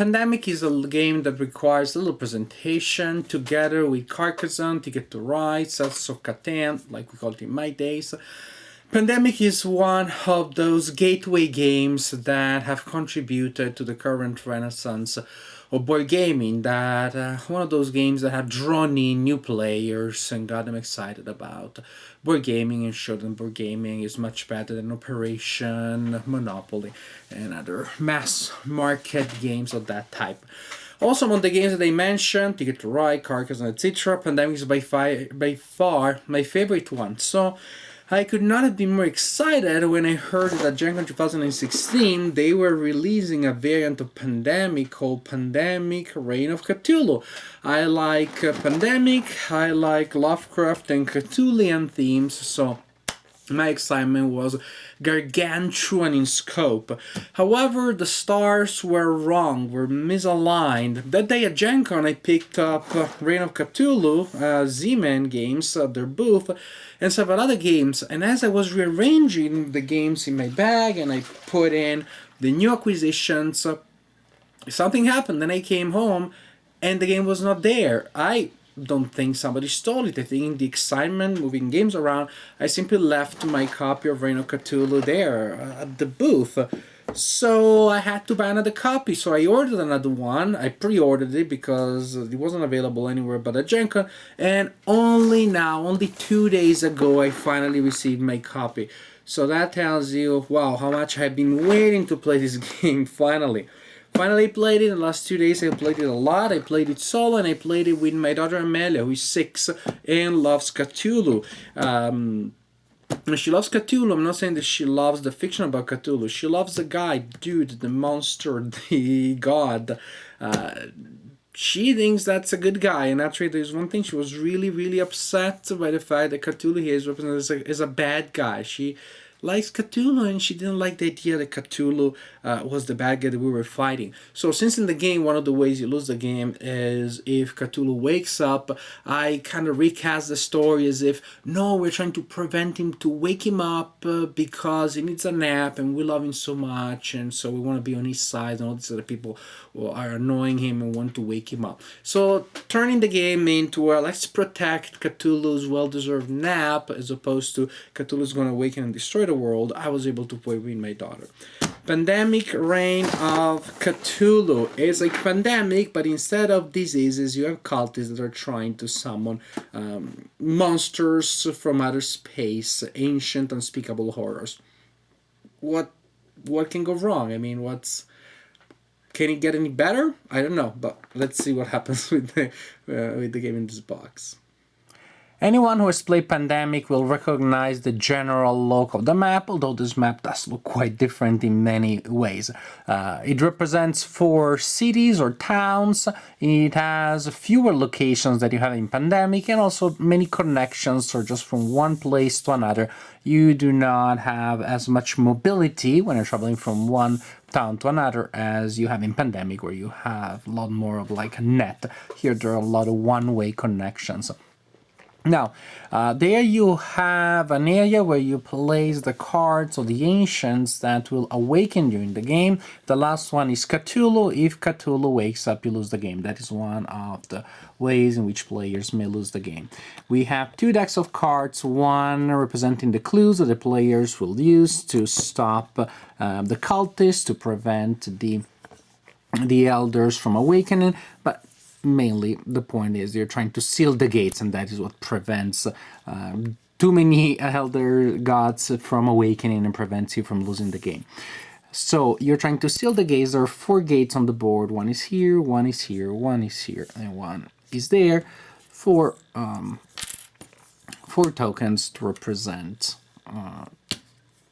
Pandemic is a game that requires a little presentation together with Carcassonne, Ticket to Ride, Cells of Catan, like we called it in my days. Pandemic is one of those gateway games that have contributed to the current renaissance of board gaming, that one of those games that have drawn in new players and got them excited about board gaming and showed them board gaming is much better than Operation, Monopoly, and other mass market games of that type. Also, among the games that I mentioned, Ticket to Ride, Carcassonne, etc., Pandemic is by far my favorite one. So I could not have been more excited when I heard that at Gen Con 2016 they were releasing a variant of Pandemic called Pandemic Reign of Cthulhu. I like Pandemic, I like Lovecraft and Cthulhian themes, so my excitement was gargantuan in scope. However, the stars were wrong, were misaligned. That day at Gen Con I picked up Reign of Cthulhu, Z-Man games at their booth, and several other games, and as I was rearranging the games in my bag and I put in the new acquisitions, something happened. Then I came home and the game was not there. I don't think somebody stole it. I think in the excitement moving games around, I simply left my copy of Reign of Cthulhu there at the booth. So I had to buy another copy. So I ordered another one. I pre-ordered it because it wasn't available anywhere but at Gen Con. And only now, only 2 days ago, I finally received my copy. So that tells you, wow, how much I've been waiting to play this game finally. Finally played it in the last 2 days. I played it a lot. I played it solo and I played it with my daughter Amelia, who is 6 and loves Cthulhu. She loves Cthulhu. I'm not saying that she loves the fiction about Cthulhu. She loves the guy, dude, the monster, the god. She thinks that's a good guy, and actually there's one thing, she was really, really upset by the fact that Cthulhu here is represented as a bad guy. She likes Cthulhu, and she didn't like the idea that Cthulhu was the bad guy that we were fighting. So since in the game, one of the ways you lose the game is if Cthulhu wakes up, I kind of recast the story as if, no, we're trying to prevent him, to wake him up because he needs a nap, and we love him so much, and so we want to be on his side, and all these other people are annoying him and want to wake him up. So turning the game into, let's protect Cthulhu's well-deserved nap, as opposed to Cthulhu's going to awaken and destroy the world, I was able to play with my daughter. Pandemic Reign of Cthulhu is like Pandemic, but instead of diseases, you have cultists that are trying to summon monsters from outer space, ancient, unspeakable horrors. What can go wrong? I mean, can it get any better? I don't know, but let's see what happens with the game in this box. Anyone who has played Pandemic will recognize the general look of the map, although this map does look quite different in many ways. It represents 4 cities or towns. It has fewer locations that you have in Pandemic, and also many connections, so just from one place to another. You do not have as much mobility when you're traveling from one town to another as you have in Pandemic, where you have a lot more of like a net. Here there are a lot of one-way connections. Now, there you have an area where you place the cards of the ancients that will awaken during the game. The last one is Cthulhu. If Cthulhu wakes up, you lose the game. That is one of the ways in which players may lose the game. We have 2 decks of cards, one representing the clues that the players will use to stop the cultists, to prevent the elders from awakening, but mainly the point is you're trying to seal the gates, and that is what prevents too many elder gods from awakening and prevents you from losing the game. So you're trying to seal the gates. There are 4 gates on the board. One is here, one is here, one is here, and one is there. 4 tokens to represent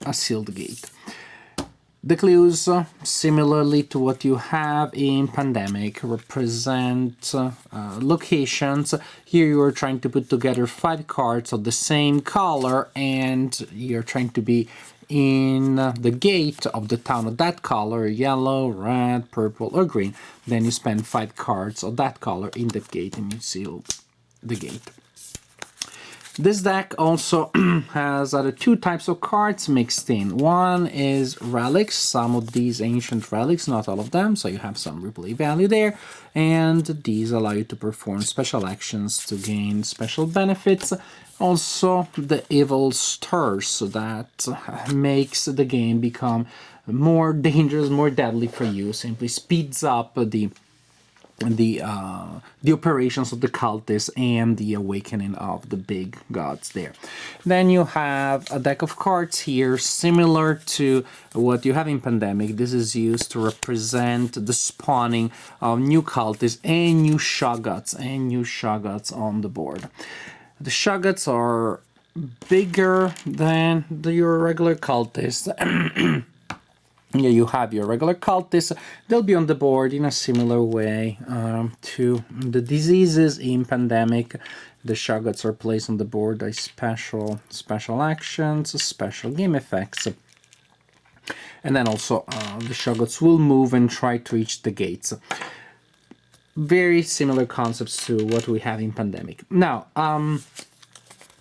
a sealed gate. The clues, similarly to what you have in Pandemic, represent locations. Here you are trying to put together 5 cards of the same color, and you're trying to be in the gate of the town of that color, yellow, red, purple, or green. Then you spend 5 cards of that color in that gate, and you seal the gate. This deck also has other two types of cards mixed in. One is relics, some of these ancient relics, not all of them, so you have some replay value there. And these allow you to perform special actions to gain special benefits. Also, the evil stirs that makes the game become more dangerous, more deadly for you. Simply speeds up the operations of the cultists and the awakening of the big gods there. Then you have a deck of cards here similar to what you have in Pandemic. This is used to represent the spawning of new cultists and new shoggoths on the board. The shoggoths are bigger than your regular cultists. Yeah, you have your regular cultists. They'll be on the board in a similar way to the diseases in Pandemic. The shoggoths are placed on the board by special actions, special game effects. And then also the shoggoths will move and try to reach the gates. Very similar concepts to what we have in Pandemic. Now,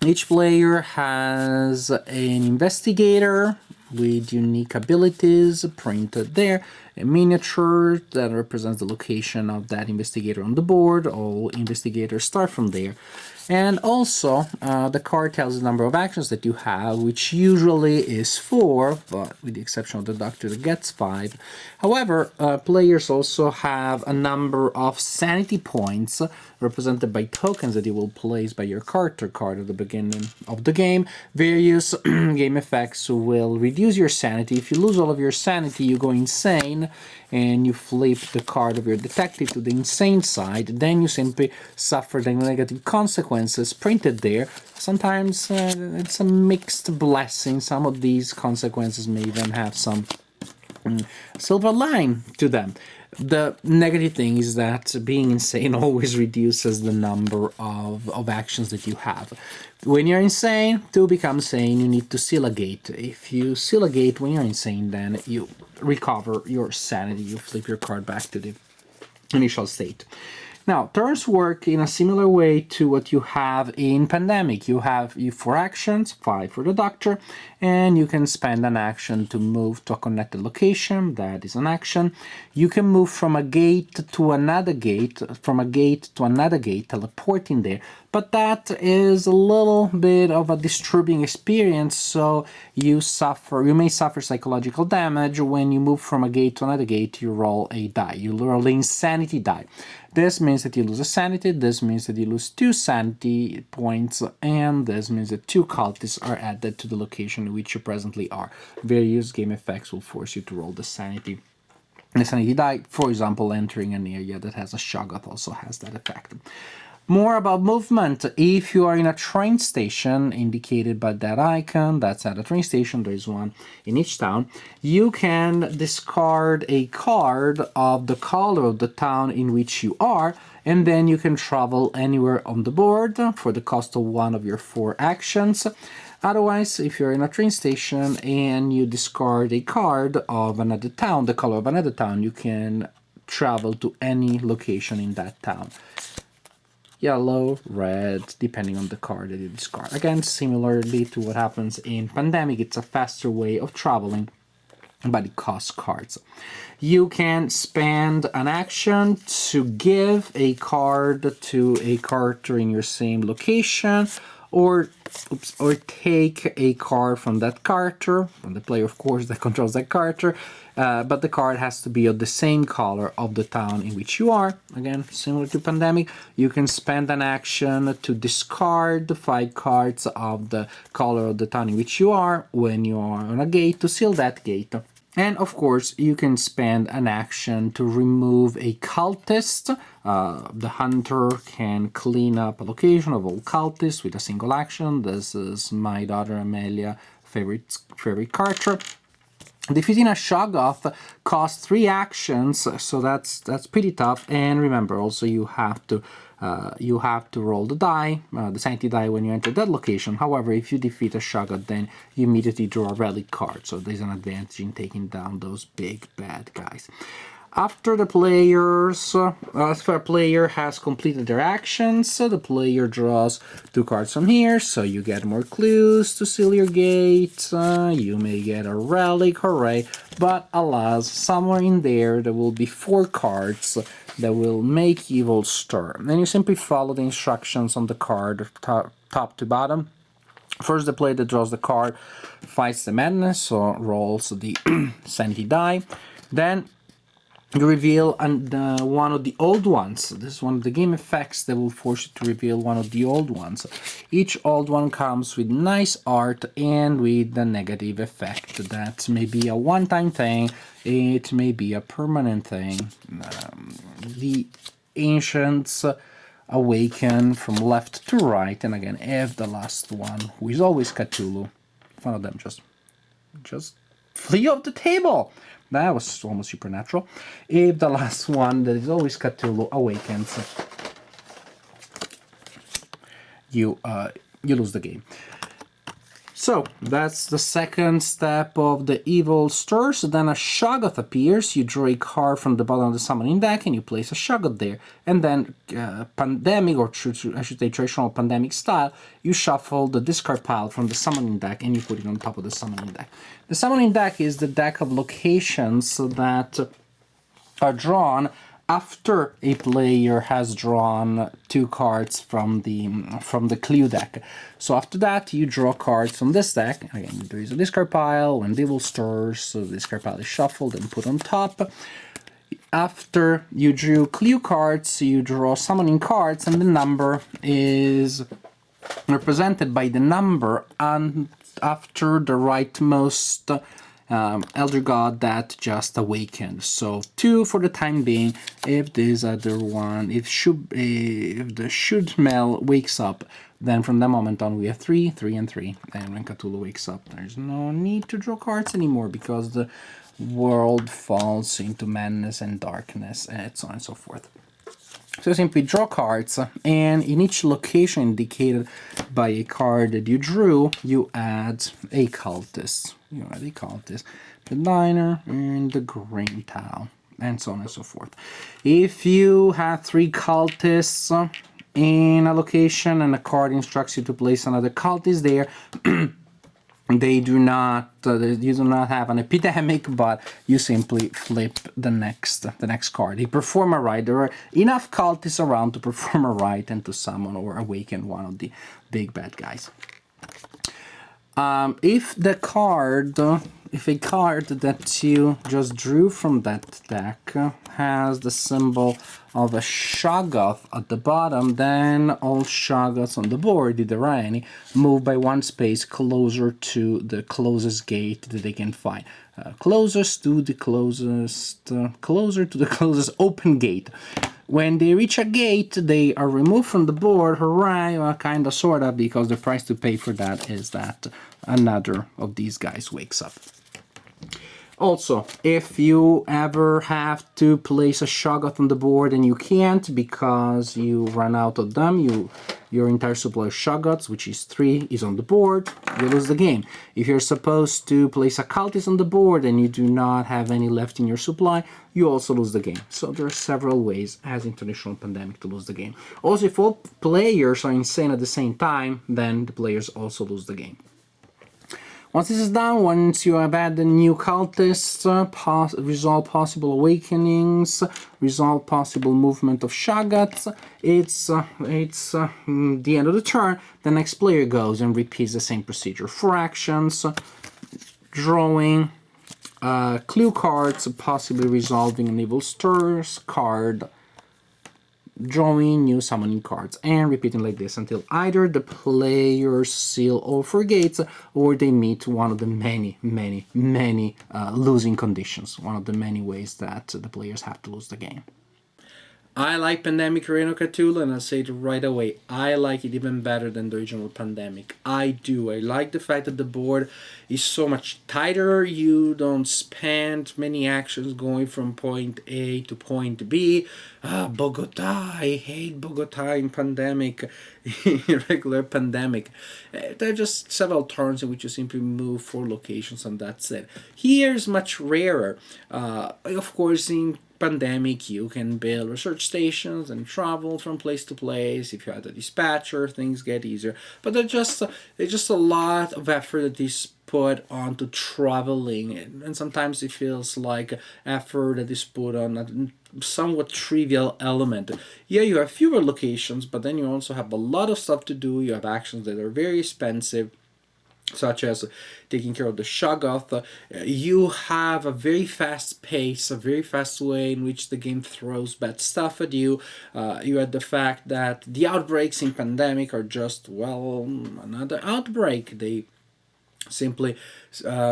each player has an investigator with unique abilities printed there, a miniature that represents the location of that investigator on the board. All investigators start from there. And also, the card tells the number of actions that you have, which usually is 4, but with the exception of the doctor that gets 5. However, players also have a number of sanity points represented by tokens that you will place by your character card at the beginning of the game. Various game effects will reduce your sanity. If you lose all of your sanity, you go insane, and you flip the card of your detective to the insane side. Then you simply suffer the negative consequences printed there. Sometimes it's a mixed blessing. Some of these consequences may even have some silver line to them. The negative thing is that being insane always reduces the number of actions that you have. When you're insane, to become sane, you need to seal a gate. If you seal a gate when you're insane, then you recover your sanity. You flip your card back to the initial state. Now, turns work in a similar way to what you have in Pandemic. You have 4 actions, 5 for the doctor, and you can spend an action to move to a connected location. That is an action. You can move from a gate to another gate, teleporting there. But that is a little bit of a disturbing experience, so you may suffer psychological damage. When you move from a gate to another gate, you roll a die. You roll the insanity die. This means that you lose a sanity, this means that you lose 2 sanity points, and this means that 2 cultists are added to the location in which you presently are. Various game effects will force you to roll the sanity die. For example, entering an area that has a shoggoth also has that effect. More about movement. If you are in a train station, indicated by that icon, that's at a train station, there is one in each town, you can discard a card of the color of the town in which you are, and then you can travel anywhere on the board for the cost of 1 of your 4 actions. Otherwise, if you're in a train station and you discard a card of another town, the color of another town, you can travel to any location in that town. Yellow, red, depending on the card that you discard. Again, similarly to what happens in Pandemic, it's a faster way of traveling, but it costs cards. You can spend an action to give a card to a character in your same location, or take a card from that character, from the player, of course, that controls that character, but the card has to be of the same color of the town in which you are. Again, similar to Pandemic, you can spend an action to discard the 5 cards of the color of the town in which you are when you are on a gate to seal that gate. And of course, you can spend an action to remove a cultist. The hunter can clean up a location of all cultists with a single action. This is my daughter Amelia favorite character. Defeating a Shoggoth costs 3 actions, so that's pretty tough. And remember, also you have to roll the die, the sanity die, when you enter that location. However, if you defeat a Shoggoth, then you immediately draw a relic card, so there's an advantage in taking down those big bad guys. After a player has completed their actions, so the player draws 2 cards from here, so you get more clues to seal your gate, you may get a relic, hooray, but alas, somewhere in there will be 4 cards that will make evil stir. And you simply follow the instructions on the card, top to bottom. First, the player that draws the card fights the madness, so rolls the sanity die. Then you reveal one of the old ones. This is one of the game effects that will force you to reveal one of the old ones. Each old one comes with nice art and with a negative effect. That may be a one-time thing, it may be a permanent thing. The ancients awaken from left to right, and again, if the last one, who is always Cthulhu, one of them just flee off the table. That was almost supernatural. If the last one, that is always Cthulhu, awakens, you lose the game. So that's the second step of the evil stirs. Then a Shoggoth appears. You draw a card from the bottom of the summoning deck and you place a Shoggoth there. And then pandemic, or I should say traditional pandemic style, you shuffle the discard pile from the summoning deck and you put it on top of the summoning deck. The summoning deck is the deck of locations that are drawn after a player has drawn 2 cards from the clue deck. So after that, you draw cards from this deck. Again, there is a discard pile. When evil stirs, so the discard pile is shuffled and put on top. After you drew clue cards, you draw summoning cards, and the number is represented by the number and after the rightmost elder god that just awakened. So 2 for the time being. If this other one, if the Shudmel wakes up, then from that moment on we have 3, 3, and 3. And when Cthulhu wakes up, there's no need to draw cards anymore because the world falls into madness and darkness, and so on and so forth. So simply draw cards, and in each location indicated by a card that you drew, you add a cultist. You add a cultist, the diner, and the green towel, and so on and so forth. If you have 3 cultists in a location and a card instructs you to place another cultist there, they do not, you do not have an epidemic, but you simply flip the next card. They perform a rite. There are enough cultists around to perform a rite and to summon or awaken one of the big bad guys. If a card that you just drew from that deck has the symbol of a Shoggoth at the bottom, then all Shoggoths on the board, if there are any, move by 1 space closer to the closest gate that they can find. Closer to the closest open gate. When they reach a gate, they are removed from the board, hooray, well, kinda, sorta, because the price to pay for that is that another of these guys wakes up. Also, if you ever have to place a Shoggoth on the board and you can't because you run out of them, your entire supply of Shoggoths, which is 3, is on the board, you lose the game. If you're supposed to place a cultist on the board and you do not have any left in your supply, you also lose the game. So there are several ways, as in traditional pandemic, to lose the game. Also, if all players are insane at the same time, then the players also lose the game. Once this is done, once you have added new cultists, resolve possible awakenings, resolve possible movement of Shoggoths, it's the end of the turn. The next player goes and repeats the same procedure. 4 actions, drawing clue cards, possibly resolving an evil stirs card, drawing new summoning cards, and repeating like this until either the players seal all 4 gates or they meet one of the many losing conditions, one of the many ways that the players have to lose the game. I like Pandemic Reign of Cthulhu, and I'll say it right away. I like it even better than the original Pandemic. I do. I like the fact that the board is so much tighter. You don't spend many actions going from point A to point B. Bogota. I hate Bogota in Pandemic, in regular Pandemic. There are just several turns in which you simply move 4 locations and that's it. Here's much rarer. Of course, in Pandemic, you can build research stations and travel from place to place. If you have a dispatcher, things get easier. But there's just a lot of effort that is put onto traveling, and sometimes it feels like effort that is put on a somewhat trivial element. Yeah, you have fewer locations, but then you also have a lot of stuff to do. You have actions that are very expensive, such as taking care of the Shoggoth. You have a very fast pace, a very fast way in which the game throws bad stuff at you. You had the fact that the outbreaks in Pandemic are just, well, another outbreak. They simply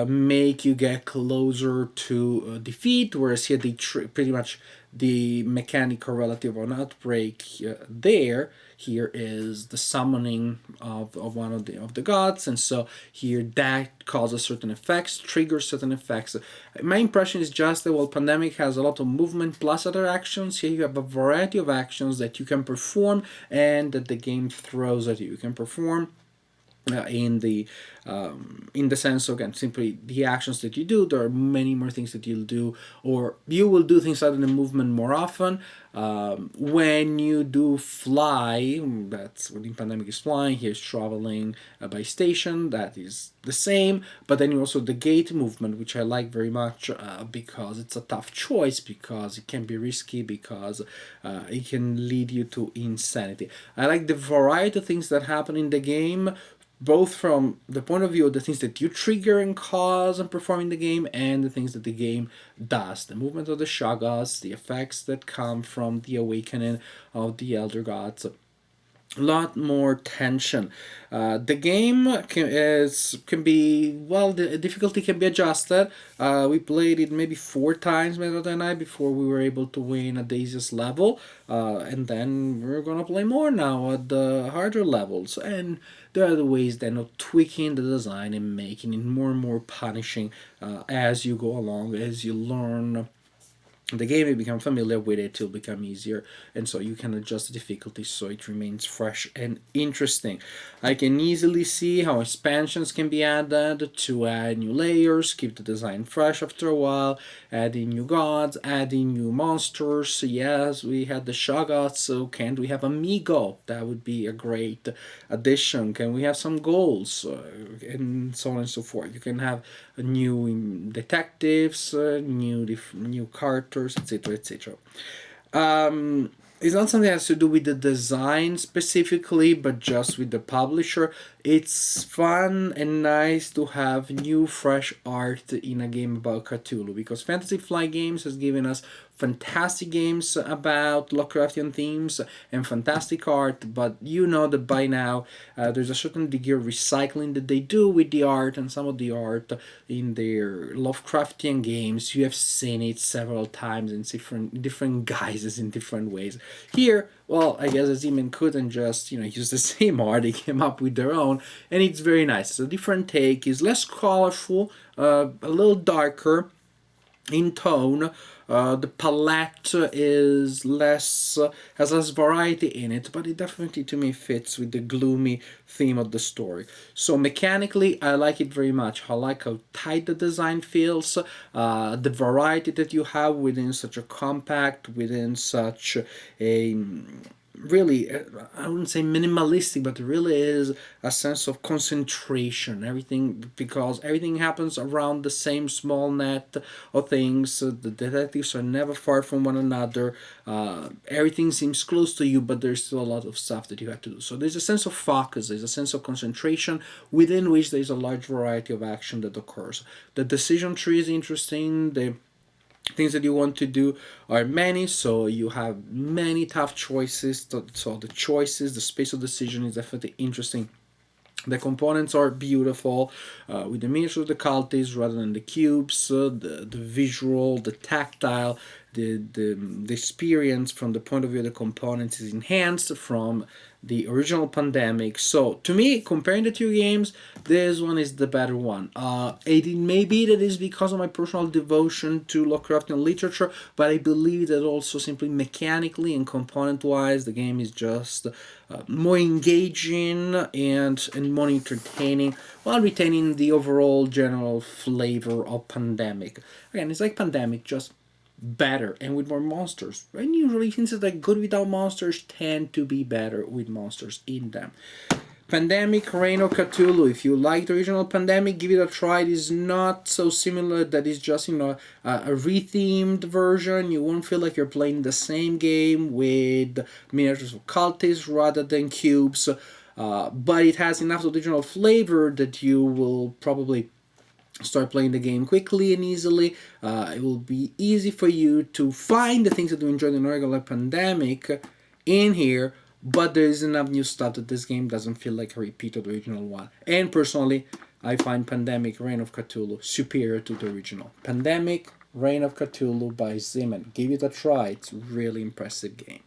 make you get closer to defeat, whereas here pretty much the mechanical relative on outbreak there here is the summoning of one of the gods, and so here that causes certain effects, triggers certain effects. My impression is just that while Pandemic has a lot of movement plus other actions, here you have a variety of actions that you can perform and that the game throws at you. You can perform in the sense of, again, simply the actions that you do. There are many more things that you'll do, or you will do things other than movement more often. When you do fly, that's what in Pandemic is flying. Here's traveling by station. That is the same. But then you also the gate movement, which I like very much because it's a tough choice, because it can be risky, because it can lead you to insanity. I like the variety of things that happen in the game, both from the point of view of the things that you trigger and cause and perform in the game, and the things that the game does. The movement of the Shoggoths, the effects that come from the awakening of the Elder Gods. A lot more tension. The game can be, well, the difficulty can be adjusted. We played it maybe 4 times, Method and I, before we were able to win at the easiest level, and then we're gonna play more now at the harder levels. And there are the ways then of tweaking the design and making it more and more punishing as you go along, as you learn the game, you become familiar with it, it'll become easier, and so you can adjust the difficulty so it remains fresh and interesting. I can easily see how expansions can be added to add new layers, keep the design fresh after a while, adding new gods, adding new monsters. Yes, we had the Shoggoths, so can't we have Amigo? That would be a great addition. Can we have some goals? And so on and so forth. You can have new detectives, new characters, etc., etc. It's not something that has to do with the design specifically, but just with the publisher. It's fun and nice to have new, fresh art in a game about Cthulhu, because Fantasy Flight Games has given us fantastic games about Lovecraftian themes and fantastic art, but you know that by now there's a certain degree of recycling that they do with the art, and some of the art in their Lovecraftian games, you have seen it several times in different guises, in different ways. Here, well, I guess Aziman couldn't just, use the same art. They came up with their own, and it's very nice. It's a different take. It's less colorful, a little darker in tone. The palette is less has less variety in it, but it definitely to me fits with the gloomy theme of the story. So mechanically, I like it very much. I like how tight the design feels, the variety that you have within such a compact, within such a really, I wouldn't say minimalistic, but it really is a sense of concentration. Everything, because everything happens around the same small net of things. The detectives are never far from one another. Everything seems close to you, but there's still a lot of stuff that you have to do. So there's a sense of focus, there's a sense of concentration within which there's a large variety of action that occurs. The decision tree is interesting. The things that you want to do are many, so you have many tough choices. So the choices, the space of decision is definitely interesting. The components are beautiful, with the miniatures of the cultists rather than the cubes. The visual, the tactile, the experience from the point of view of the components is enhanced from the original Pandemic. So to me, comparing the two games, this one is the better one. It may be that is because of my personal devotion to Lovecraftian literature, but I believe that also simply mechanically and component-wise, the game is just more engaging and more entertaining, while retaining the overall general flavor of Pandemic. Again, it's like Pandemic, just better and with more monsters. And usually things that are good without monsters tend to be better with monsters in them. Pandemic, Reign of Cthulhu. If you like the original Pandemic, give it a try. It is not so similar that it's just, a rethemed version. You won't feel like you're playing the same game with miniatures of cultists rather than cubes. But it has enough original flavor that you will probably start playing the game quickly and easily. It will be easy for you to find the things that you enjoyed in regular Pandemic in here, but there is enough new stuff that this game doesn't feel like a repeat of the original one. And personally, I find Pandemic Reign of Cthulhu superior to the original. Pandemic Reign of Cthulhu by Zeman. Give it a try. It's a really impressive game.